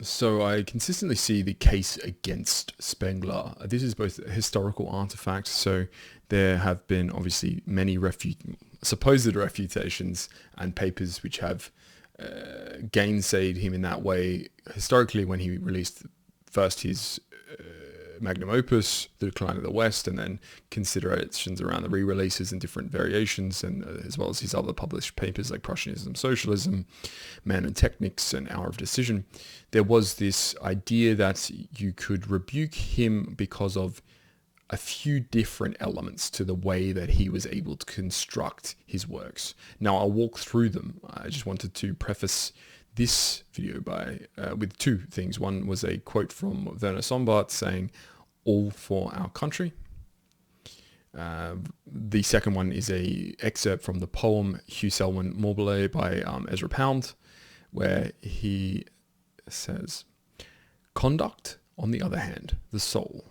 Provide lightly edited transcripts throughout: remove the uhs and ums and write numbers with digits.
So I consistently see the case against Spengler. This is both a historical artifact, so there have been obviously many supposed refutations and papers which have gainsayed him in that way. Historically, when he released first his magnum opus, The Decline of the West, and then considerations around the re-releases and different variations, and as well as his other published papers like Prussianism, Socialism, Man and Technics, and Hour of Decision, there was this idea that you could rebuke him because of a few different elements to the way that he was able to construct his works. Now, I'll walk through them. I just wanted to preface this video with two things. One was a quote from Werner Sombart saying, "All for our country." The second one is a excerpt from the poem Hugh Selwyn Morbley by Ezra Pound, where he says, "Conduct, on the other hand, the soul,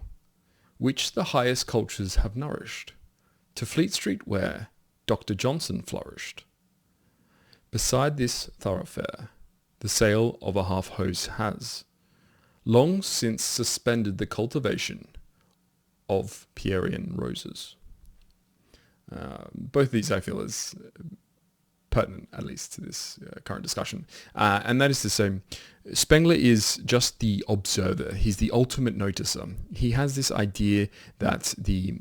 which the highest cultures have nourished, to Fleet Street where Dr. Johnson flourished. Beside this thoroughfare, the sale of a half hose has long since suspended the cultivation of Pierian roses." Both of these I feel is pertinent, at least to this current discussion. And that is to say, Spengler is just the observer. He's the ultimate noticer. He has this idea that the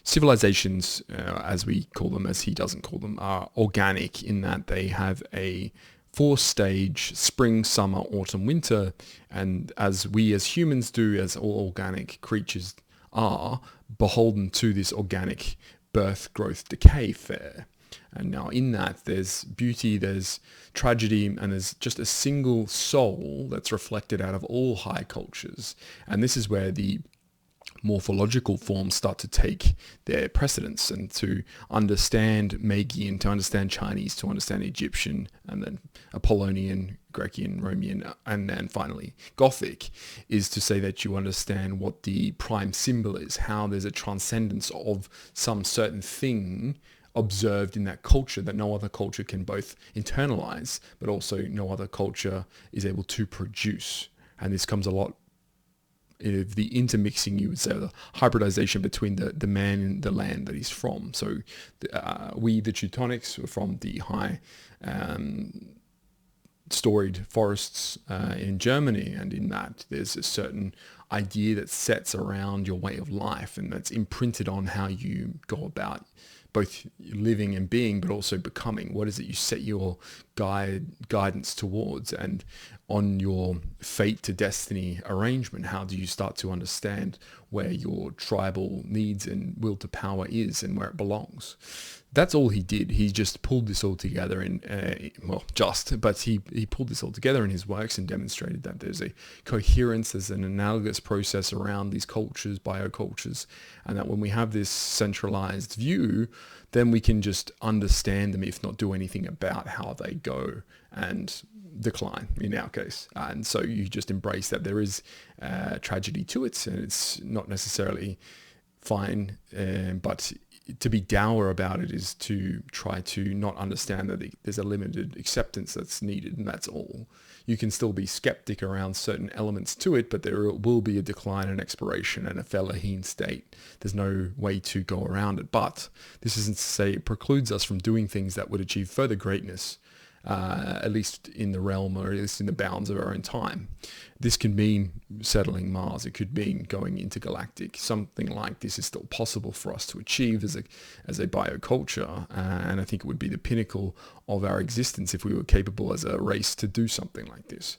civilizations, as we call them, as he doesn't call them, are organic in that they have a four-stage spring, summer, autumn, winter, and as we as humans do, as all organic creatures are, beholden to this organic birth, growth, decay fair. And now in that, there's beauty, there's tragedy, and there's just a single soul that's reflected out of all high cultures. And this is where the morphological forms start to take their precedence, and to understand Magian, to understand Chinese, to understand Egyptian, and then Apollonian, Grecian, Roman, and then finally Gothic, is to say that you understand what the prime symbol is, how there's a transcendence of some certain thing observed in that culture that no other culture can both internalize, but also no other culture is able to produce. And this comes a lot of the intermixing, you would say, the hybridization between the man and the land that he's from. So we, the Teutonics, were from the high storied forests in Germany, and in that there's a certain idea that sets around your way of life, and that's imprinted on how you go about both living and being, but also becoming. What is it you set your guidance towards? And on your fate to destiny arrangement, how do you start to understand where your tribal needs and will to power is and where it belongs? That's all he did. He just pulled this all together but he pulled this all together in his works and demonstrated that there's a coherence, there's an analogous process around these cultures, biocultures, and that when we have this centralized view, then we can just understand them, if not do anything about how they go and decline in our case. And so you just embrace that there is tragedy to it, and it's not necessarily fine, but to be dour about it is to try to not understand that there's a limited acceptance that's needed, and that's all. You can still be skeptic around certain elements to it, but there will be a decline and expiration and a fellaheen state. There's no way to go around it. But this isn't to say it precludes us from doing things that would achieve further greatness, at least in the realm, or at least in the bounds of our own time. This could mean settling Mars. It could mean going intergalactic. Something like this is still possible for us to achieve as a bioculture, and I think it would be the pinnacle of our existence if we were capable as a race to do something like this.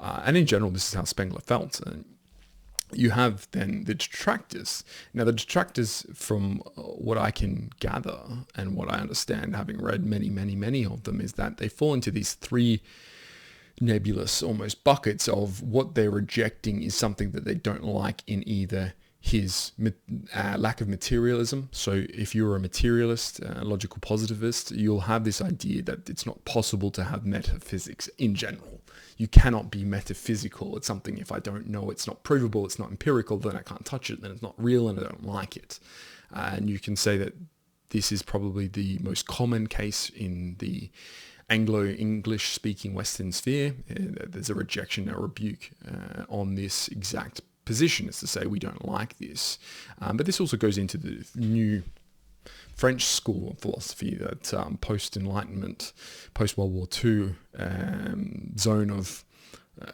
And in general, this is how Spengler felt. You have then the detractors. Now, the detractors, from what I can gather and what I understand, having read many of them, is that they fall into these three nebulous almost buckets of what they're rejecting is something that they don't like in either his lack of materialism. So if you're a materialist, logical positivist, you'll have this idea that it's not possible to have metaphysics in general. You cannot be metaphysical. It's something, if I don't know, it's not provable, it's not empirical, then I can't touch it, then it's not real, and I don't like it. And you can say that this is probably the most common case in the Anglo-English speaking Western sphere, there's a rejection, a rebuke on this exact position. It's to say we don't like this. But this also goes into the new French school of philosophy, that post-Enlightenment, post-World War II zone of,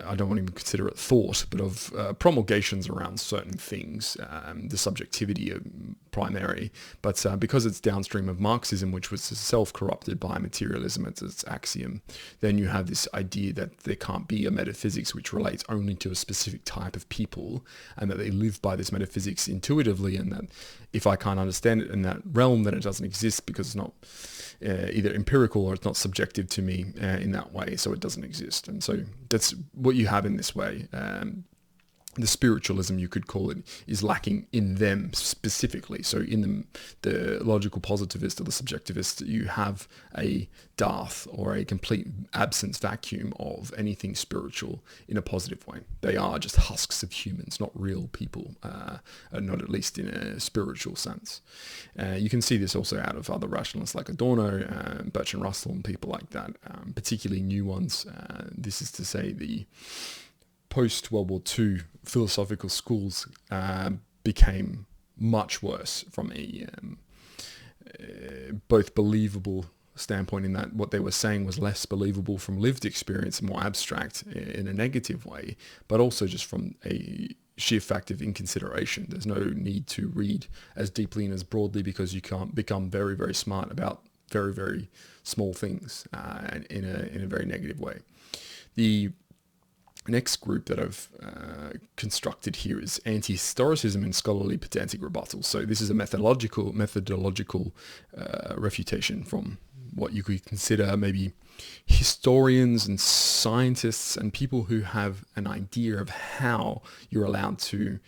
I don't want to even consider it thought, but of promulgations around certain things, the subjectivity of primary, but because it's downstream of Marxism, which was self-corrupted by materialism as its axiom, then you have this idea that there can't be a metaphysics which relates only to a specific type of people, and that they live by this metaphysics intuitively, and that if I can't understand it in that realm, then it doesn't exist because it's not either empirical or it's not subjective to me in that way, so it doesn't exist. And so that's what you have in this way. The spiritualism, you could call it, is lacking in them specifically. So in the logical positivist or the subjectivist, you have a dearth or a complete absence, vacuum of anything spiritual in a positive way. They are just husks of humans, not real people, not at least in a spiritual sense. You can see this also out of other rationalists like Adorno, Bertrand Russell, and people like that, particularly new ones. This is to say the post-World War II philosophical schools became much worse from a both believable standpoint, in that what they were saying was less believable from lived experience, more abstract in a negative way, but also just from a sheer fact of inconsideration. There's no need to read as deeply and as broadly because you can't become very, very smart about very, very small things in a very negative way. The next group that I've constructed here is anti-historicism and scholarly pedantic rebuttal. So this is a methodological refutation from what you could consider maybe historians and scientists and people who have an idea of how you're allowed to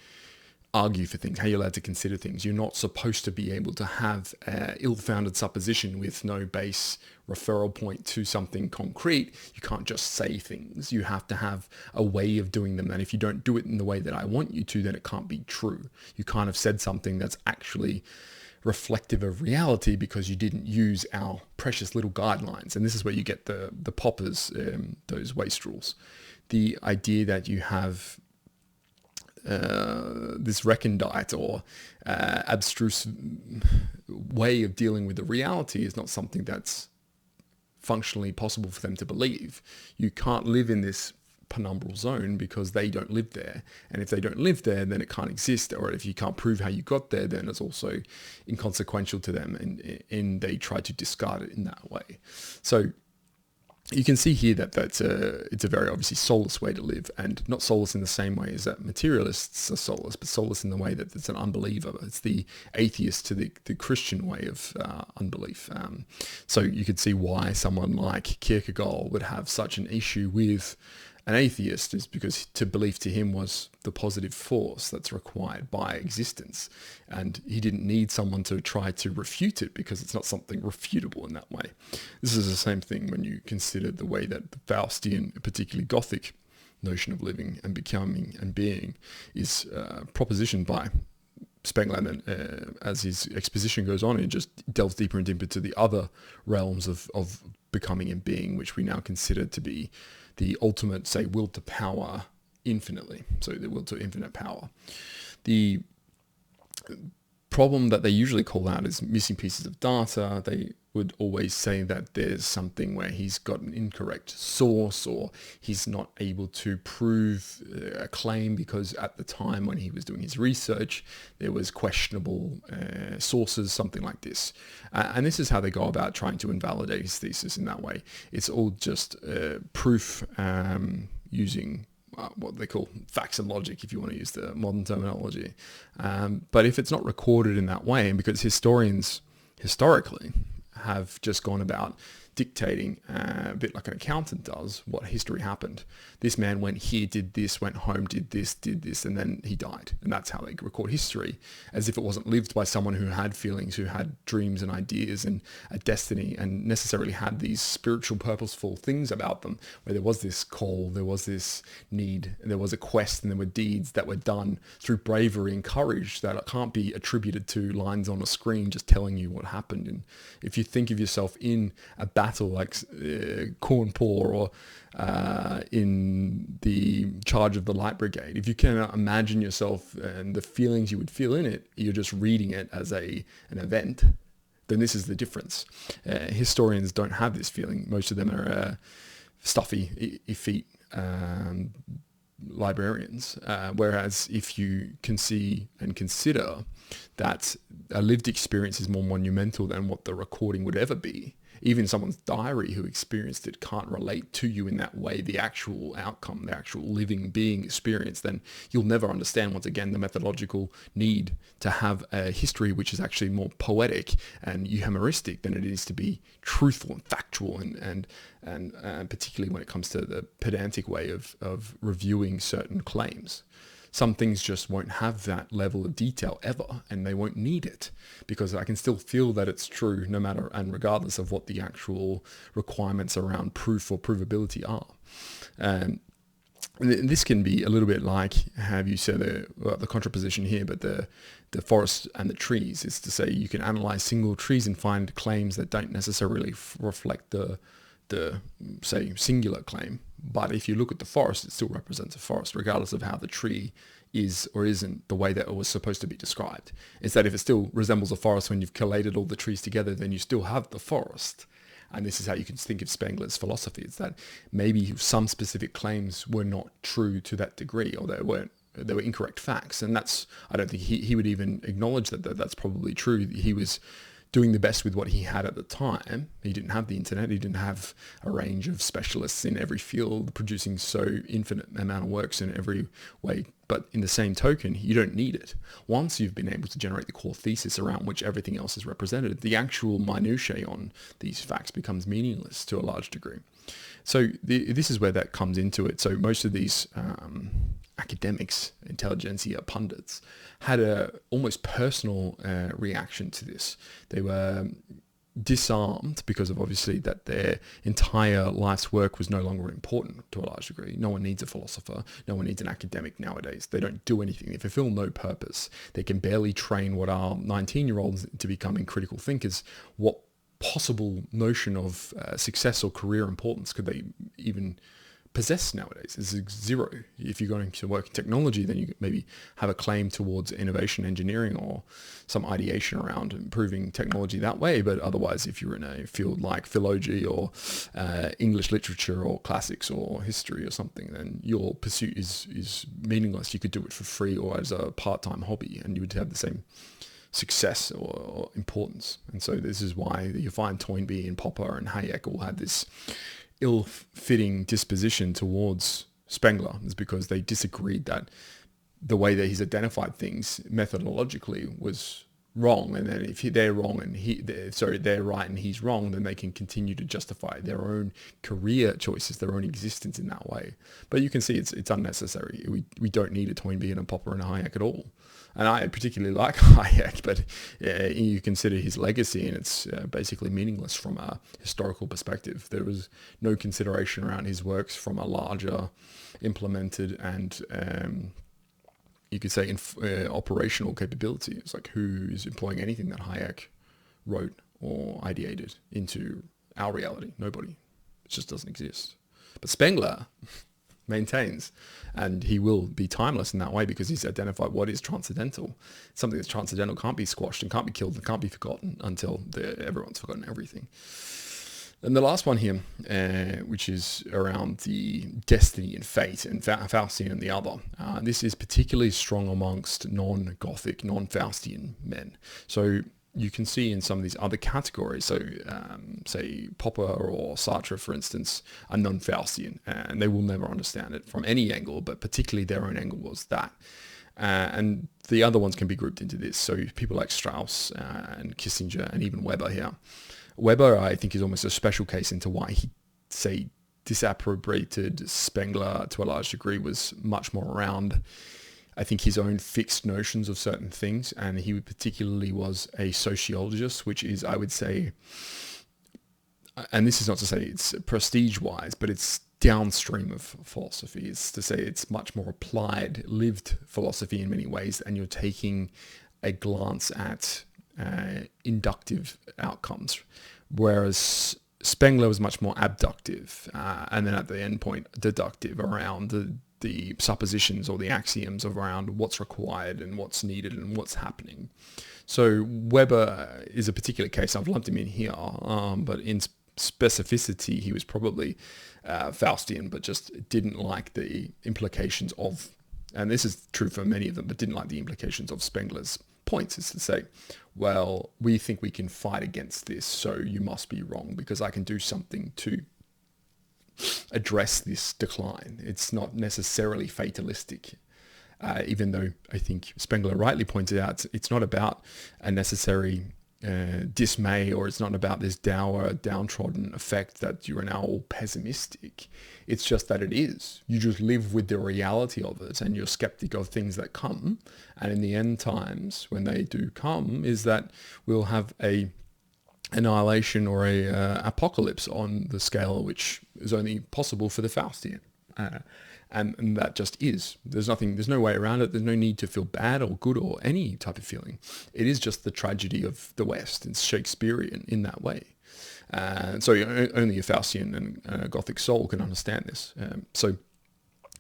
argue for things, how you're allowed to consider things. You're not supposed to be able to have ill-founded supposition with no base referral point to something concrete. You can't just say things. You have to have a way of doing them. And if you don't do it in the way that I want you to, then it can't be true. You can't have said something that's actually reflective of reality because you didn't use our precious little guidelines. And this is where you get the poppers, those wastrels. The idea that you have this recondite or abstruse way of dealing with the reality is not something that's functionally possible for them to believe. You can't live in this penumbral zone because they don't live there, and if they don't live there, then it can't exist. Or if you can't prove how you got there, then it's also inconsequential to them, and they try to discard it in that way. So you can see here that it's a very obviously soulless way to live, and not soulless in the same way as that materialists are soulless, but soulless in the way that it's an unbeliever. It's the atheist to the Christian way of unbelief. So you could see why someone like Kierkegaard would have such an issue with an atheist, is because belief to him was the positive force that's required by existence, and he didn't need someone to try to refute it because it's not something refutable in that way. This is the same thing when you consider the way that the Faustian, particularly Gothic notion of living and becoming and being is propositioned by Spengler, and as his exposition goes on, it just delves deeper and deeper into the other realms of becoming and being, which we now consider to be the ultimate, say, will to power infinitely. So the will to infinite power. The problem that they usually call out is missing pieces of data. They would always say that there's something where he's got an incorrect source, or he's not able to prove a claim because at the time when he was doing his research, there was questionable sources, something like this. And this is how they go about trying to invalidate his thesis in that way. It's all just proof using what they call facts and logic, if you want to use the modern terminology. But if it's not recorded in that way, and because historians historically have just gone about dictating a bit like an accountant does what history happened. This man went here, did this, went home, did this, and then he died. And that's how they record history, as if it wasn't lived by someone who had feelings, who had dreams and ideas and a destiny, and necessarily had these spiritual, purposeful things about them, where there was this call, there was this need, there was a quest, and there were deeds that were done through bravery and courage that can't be attributed to lines on a screen just telling you what happened. And if you think of yourself in a battle battle, like Corn Poor or in the Charge of the Light Brigade. If you cannot imagine yourself and the feelings you would feel in it, you're just reading it as an event, then this is the difference. Historians don't have this feeling. Most of them are stuffy, effete librarians. Whereas if you can see and consider that a lived experience is more monumental than what the recording would ever be, even someone's diary who experienced it can't relate to you in that way, the actual outcome, the actual living being experience, then you'll never understand, once again, the methodological need to have a history which is actually more poetic and euhemeristic than it is to be truthful and factual, and particularly when it comes to the pedantic way of reviewing certain claims. Some things just won't have that level of detail ever, and they won't need it, because I can still feel that it's true no matter and regardless of what the actual requirements around proof or provability are. And this can be a little bit like, have you said the contraposition here, but the forest and the trees is to say you can analyze single trees and find claims that don't necessarily reflect the say singular claim, but if you look at the forest, it still represents a forest regardless of how the tree is or isn't the way that it was supposed to be described. It's that if it still resembles a forest when you've collated all the trees together, then you still have the forest. And this is how you can think of Spengler's philosophy. It's that maybe some specific claims were not true to that degree, or they were incorrect facts. And that's, I don't think he would even acknowledge that's probably true. He was doing the best with what he had at the time. He didn't have the internet. He didn't have a range of specialists in every field producing so infinite amount of works in every way. But in the same token, you don't need it. Once you've been able to generate the core thesis around which everything else is represented, the actual minutiae on these facts becomes meaningless to a large degree. So this is where that comes into it. So most of these academics, intelligentsia, pundits, had a almost personal reaction to this. They were disarmed because of obviously that their entire life's work was no longer important to a large degree. No one needs a philosopher. No one needs an academic nowadays. They don't do anything. They fulfill no purpose. They can barely train what are 19-year-olds to becoming critical thinkers. What possible notion of success or career importance could they even possess nowadays? Is zero. If you're going to work in technology, then you maybe have a claim towards innovation engineering or some ideation around improving technology that way. But otherwise, if you're in a field like philology or English literature or classics or history or something, then your pursuit is meaningless. You could do it for free or as a part-time hobby, and you would have the same success or importance. And so this is why you find Toynbee and Popper and Hayek all had this ill-fitting disposition towards Spengler, is because they disagreed that the way that he's identified things methodologically was wrong, and then if they're wrong and they're right and he's wrong, then they can continue to justify their own career choices, their own existence in that way. But you can see it's unnecessary. We don't need a Toynbee and a Popper and a Hayek at all. And I particularly like Hayek, but you consider his legacy and it's basically meaningless from a historical perspective. There was no consideration around his works from a larger implemented and you could say operational capability. It's like, who is employing anything that Hayek wrote or ideated into our reality? Nobody. It just doesn't exist. But Spengler maintains, and he will be timeless in that way because he's identified what is transcendental. Something that's transcendental can't be squashed and can't be killed and can't be forgotten until everyone's forgotten everything. And the last one here, which is around the destiny and fate, and Faustian and the other. This is particularly strong amongst non-Gothic, non-Faustian men. So you can see in some of these other categories, so say Popper or Sartre, for instance, are non-Faustian, and they will never understand it from any angle, but particularly their own angle was that. And the other ones can be grouped into this. So people like Strauss and Kissinger and even Weber here. Weber, I think, is almost a special case into why he, say, disappropriated Spengler to a large degree, was much more around, I think, his own fixed notions of certain things. And he particularly was a sociologist, which is, I would say, and this is not to say it's prestige-wise, but it's downstream of philosophy. It's to say it's much more applied, lived philosophy in many ways, and you're taking a glance at inductive outcomes. Whereas Spengler was much more abductive, and then at the end point, deductive around the suppositions or the axioms around what's required and what's needed and what's happening. So Weber is a particular case. I've lumped him in here, but in specificity, he was probably Faustian, but just didn't like the implications of, and this is true for many of them, but didn't like the implications of Spengler's points, is to say, well, we think we can fight against this, so you must be wrong because I can do something to address this decline. It's not necessarily fatalistic, even though I think Spengler rightly pointed out it's not about a necessary dismay, or it's not about this dour, downtrodden effect that you are now all pessimistic. It's just that it is. You just live with the reality of it, and you're skeptic of things that come. And in the end times, when they do come, is that we'll have a annihilation or a apocalypse on the scale which is only possible for the Faustian. And that just is. There's no way around it. There's no need to feel bad or good or any type of feeling. It is just the tragedy of the West. It's Shakespearean in that way. So only a Faustian and a Gothic soul can understand this. So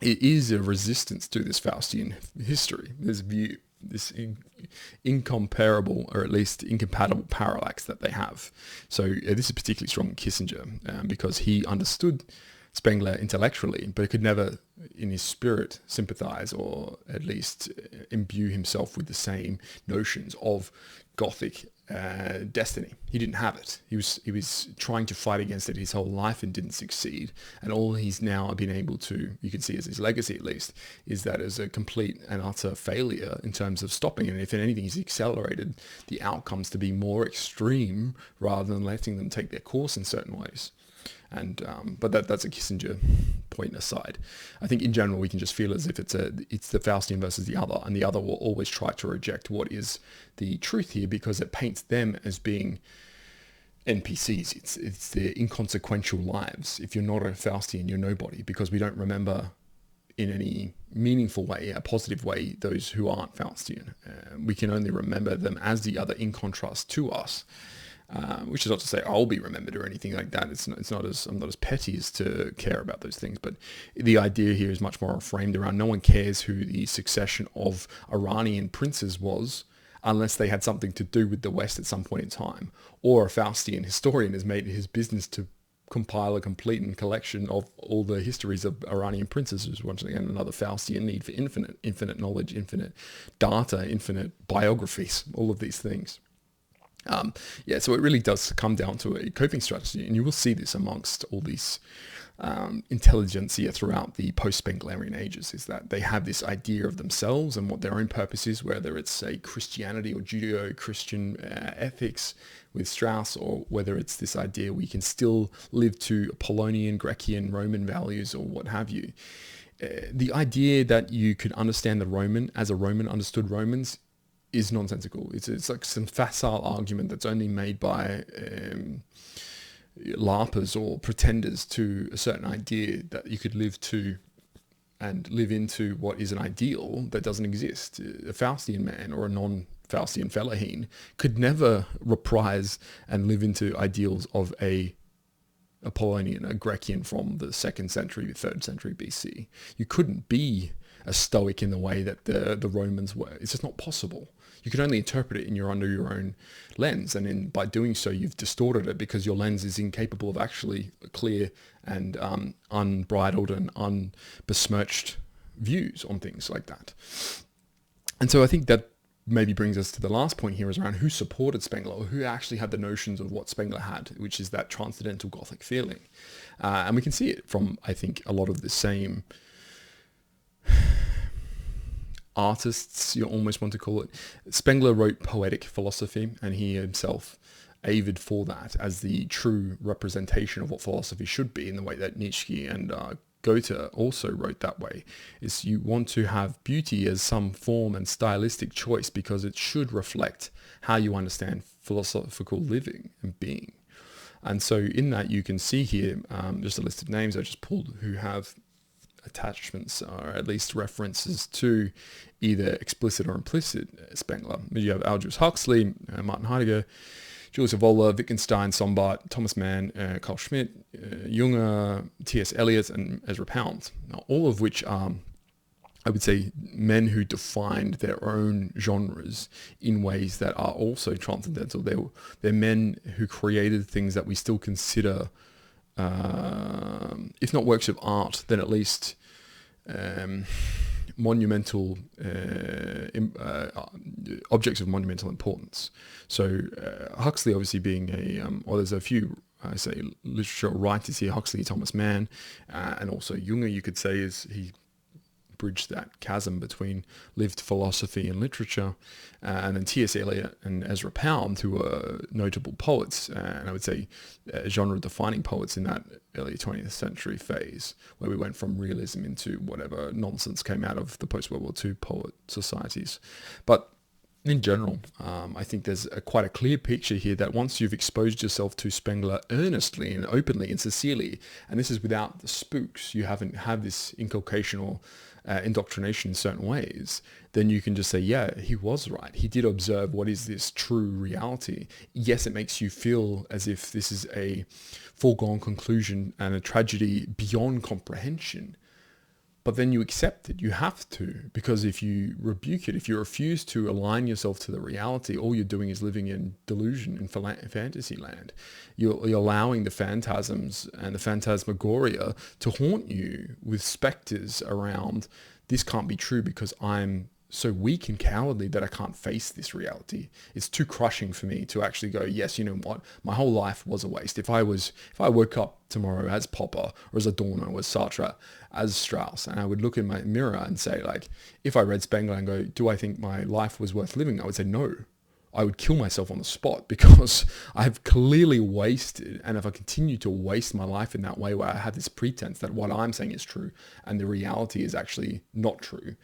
it is a resistance to this Faustian history, this view, this incomparable, or at least incompatible parallax that they have. So this is particularly strong in Kissinger, because he understood Spengler intellectually, but could never, in his spirit, sympathize or at least imbue himself with the same notions of Gothic destiny. He didn't have it. He was trying to fight against it his whole life and didn't succeed. And all he's now been able to, you can see as his legacy at least, is that as a complete and utter failure in terms of stopping it. And if anything, he's accelerated the outcomes to be more extreme rather than letting them take their course in certain ways. And but that's a Kissinger point aside. I think in general we can just feel as if it's the Faustian versus the other, and the other will always try to reject what is the truth here because it paints them as being NPCs. It's their inconsequential lives. If you're not a Faustian, you're nobody, because we don't remember in any meaningful way, a positive way, those who aren't Faustian. We can only remember them as the other in contrast to us. Which is not to say I'll be remembered or anything like that. I'm not as petty as to care about those things. But the idea here is much more framed around no one cares who the succession of Iranian princes was unless they had something to do with the West at some point in time. Or a Faustian historian has made it his business to compile a complete collection of all the histories of Iranian princes, which is once again another Faustian need for infinite knowledge, infinite data, infinite biographies, all of these things. So it really does come down to a coping strategy, and you will see this amongst all these intelligentsia throughout the post-Spenglerian ages, is that they have this idea of themselves and what their own purpose is, whether it's a Christianity or Judeo-Christian ethics with Strauss, or whether it's this idea we can still live to Apollonian, Grecian, Roman values or what have you. The idea that you could understand the Roman as a Roman understood Romans is nonsensical. It's like some facile argument that's only made by LARPers or pretenders to a certain idea that you could live to and live into what is an ideal that doesn't exist. A Faustian man or a non-Faustian fellaheen could never reprise and live into ideals of a Apollonian, a Grecian from the 2nd century, 3rd century BC. You couldn't be a Stoic in the way that the Romans were. It's just not possible. You can only interpret it under your own lens, and by doing so, you've distorted it because your lens is incapable of actually clear and unbridled and unbesmirched views on things like that. And so I think that maybe brings us to the last point here, is around who supported Spengler, or who actually had the notions of what Spengler had, which is that transcendental Gothic feeling. And we can see it from, I think, a lot of the same artists, you almost want to call it. Spengler wrote Poetic philosophy, and he himself avid for that as the true representation of what philosophy should be, in the way that Nietzsche and Goethe also wrote that way. Is you want to have beauty as some form and stylistic choice because it should reflect how you understand philosophical living and being. And so in that you can see here just a list of names I just pulled who have attachments, or at least references to either explicit or implicit Spengler. You have Aldous Huxley, Martin Heidegger, Julius Evola, Wittgenstein, Sombart, Thomas Mann, Carl Schmitt, Junger, T.S. Eliot, and Ezra Pound. Now, all of which are, I would say, men who defined their own genres in ways that are also transcendental. They're men who created things that we still consider, if not works of art, then at least monumental objects of monumental importance. So Huxley obviously being there's a few, I say, literature writers here, Huxley, Thomas Mann, and also Junger, you could say, is he bridged that chasm between lived philosophy and literature, and then T.S. Eliot and Ezra Pound, who were notable poets, and I would say genre-defining poets in that early 20th century phase, where we went from realism into whatever nonsense came out of the post-World War II poet societies. But in general, I think there's quite a clear picture here that once you've exposed yourself to Spengler earnestly and openly and sincerely, and this is without the spooks, you haven't had this inculcation or indoctrination in certain ways, then you can just say, yeah, he was right. He did observe what is this true reality. Yes, it makes you feel as if this is a foregone conclusion and a tragedy beyond comprehension. But then you accept it. You have to, because if you rebuke it, if you refuse to align yourself to the reality, all you're doing is living in delusion in fantasy land. You're allowing the phantasms and the phantasmagoria to haunt you with specters around, this can't be true because I'm so weak and cowardly that I can't face this reality. It's too crushing for me to actually go, yes, you know what, my whole life was a waste. If I woke up tomorrow as Popper or as Adorno or as Sartre, as Strauss, and I would look in my mirror and say, like, if I read Spengler and go, do I think my life was worth living? I would say no. I would kill myself on the spot because I've clearly wasted, and if I continue to waste my life in that way where I have this pretense that what I'm saying is true and the reality is actually not true,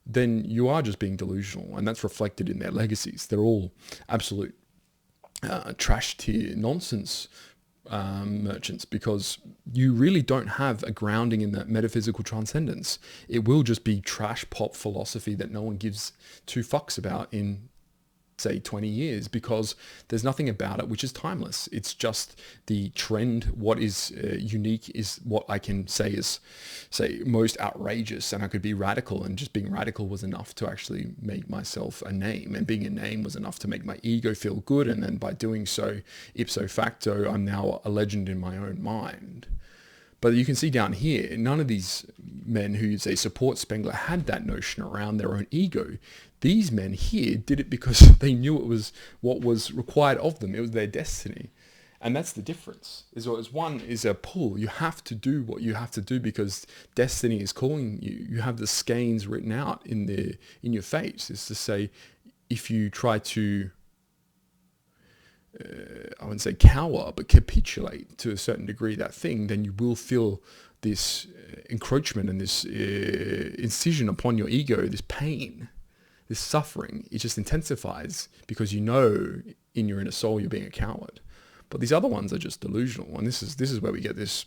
then you are just being delusional, and that's reflected in their legacies. They're all absolute trash tier nonsense merchants, because you really don't have a grounding in that metaphysical transcendence. It will just be trash pop philosophy that no one gives two fucks about in, say, 20 years, because there's nothing about it which is timeless. It's just the trend. What is unique is what I can say is, say, most outrageous, and I could be radical, and just being radical was enough to actually make myself a name, and being a name was enough to make my ego feel good, and then by doing so, ipso facto, I'm now a legend in my own mind. But you can see down here, none of these men who say support Spengler had that notion around their own ego. These men here did it because they knew it was what was required of them. It was their destiny. And that's the difference. One is a pull. You have to do what you have to do because destiny is calling you. You have the skeins written out in your fate. It's to say, if you try to, I wouldn't say cower, but capitulate to a certain degree that thing, then you will feel this encroachment and this incision upon your ego, this pain, this suffering. It just intensifies because you know in your inner soul you're being a coward. But these other ones are just delusional, and this is where we get this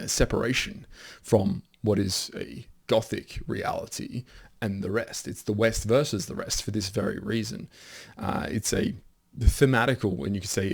separation from what is a Gothic reality and the rest. It's the West versus the rest for this very reason. It's a thematical, and you could say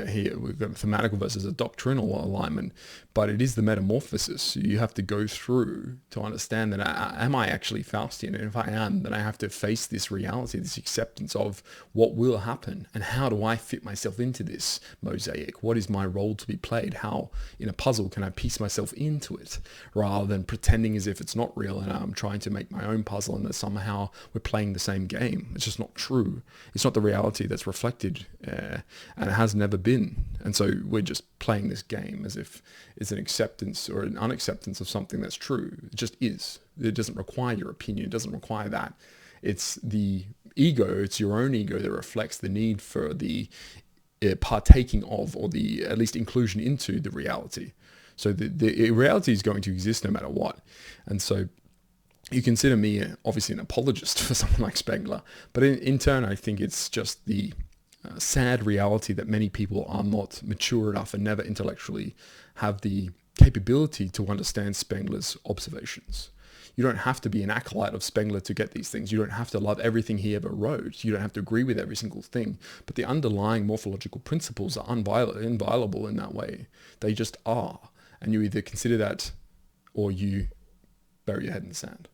here we've got a thematical versus a doctrinal alignment, but it is the metamorphosis you have to go through to understand that am I actually Faustian, and if I am, then I have to face this reality, this acceptance of what will happen, and how do I fit myself into this mosaic? What is my role to be played? How in a puzzle can I piece myself into it, rather than pretending as if it's not real and I'm trying to make my own puzzle and that somehow we're playing the same game. It's just not true. It's not the reality that's reflected, and it has never been. And so we're just playing this game as if it's an acceptance or an unacceptance of something that's true. It just is. It doesn't require your opinion. It doesn't require that. It's the ego, it's your own ego that reflects the need for the partaking of, or the at least inclusion into the reality. So the reality is going to exist no matter what. And so you consider me obviously an apologist for someone like Spengler, but in turn I think it's just the sad reality that many people are not mature enough and never intellectually have the capability to understand Spengler's observations. You don't have to be an acolyte of Spengler to get these things. You don't have to love everything he ever wrote. You don't have to agree with every single thing. But the underlying morphological principles are inviolable in that way. They just are. And you either consider that or you bury your head in the sand.